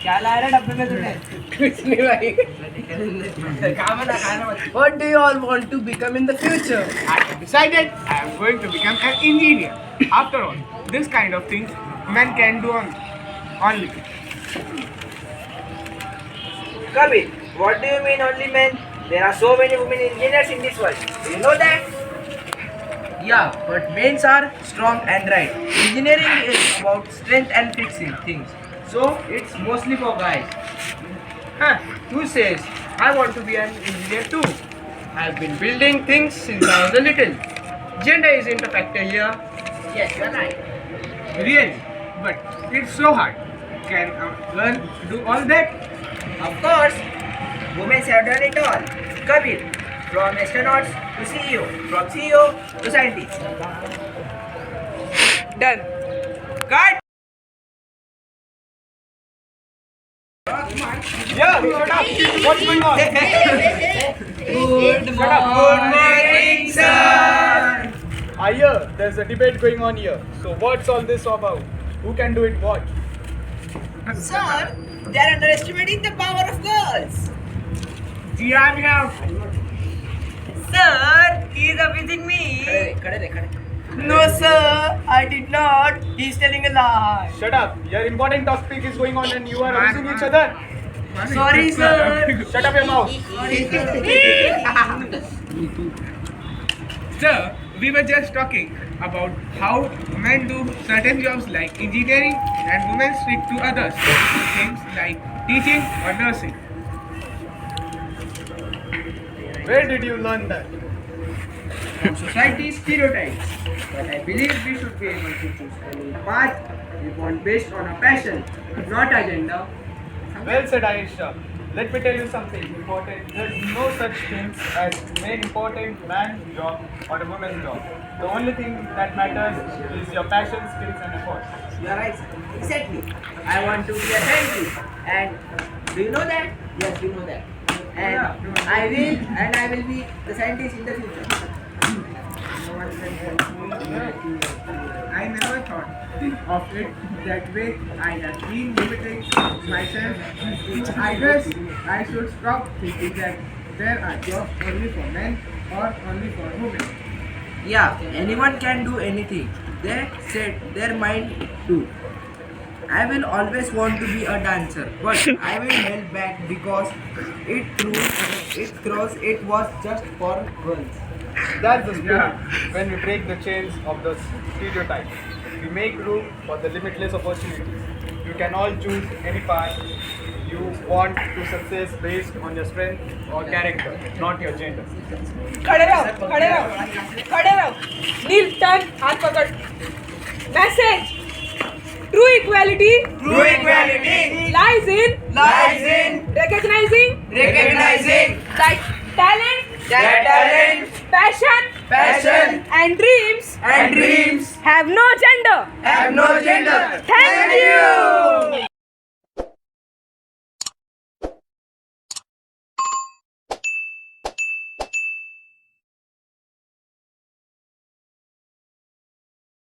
क्या ला रहा डब्बे में तूने? कुछ नहीं भाई. What do you all want to become in the future? I have decided I am going to become an engineer. After all, this kind of things men can do only. Kabir, what do you mean only men? There are so many women engineers in this world. Do you know that? Yeah, but men are strong and right. Engineering is about strength and fixing things. So it's mostly for guys. Huh, who says I want to be an engineer too? I've been building things since I was a little. Gender isn't a factor here. Yes, you are right. Really, but it's so hard. Can a girl do all that? Of course, women have done it all. Kabir, from astronauts to CEO, from CEO to scientist. Done. Cut! Yeah, shut up. What's going on? Good morning, sir. I hear there's a debate going on here. So what's all this about? Who can do it what? Sir, they are underestimating the power of girls. Yeah, I'm here. Sir, he is abusing me. No, sir, I did not. He is telling a lie. Shut up. Your important topic is going on and you are abusing each other. Sorry, sir. Shut up your mouth. Sir, we were just talking about how men do certain jobs like engineering and women stick to others, things like teaching or nursing. Where did you learn that? From society stereotypes. But I believe we should be able to choose any path we want based on our passion, not agenda. Well said, Aisha. Let me tell you something important. There's no such thing as main important man's job or a woman's job. The only thing that matters is your passion, skills and efforts. You are right, sir. Exactly. I want to be a scientist. And do you know that? Yes, we know that. And I will be the scientist in the future. I never thought of it that way. I have been limiting myself. I guess I should stop thinking that there are jobs only for men or only for women. Yeah, anyone can do anything. They set their mind to. I will always want to be a dancer, but I will held back because it was just for girls. That's the spirit. When we break the chains of the stereotypes, we make room for the limitless opportunities. You can all choose any path you want to success based on your strength or character, not your gender. खड़े रहो नील turn हाथ पकड़ message true equality lies in recognizing that talent passion and dreams have no gender. Thank you.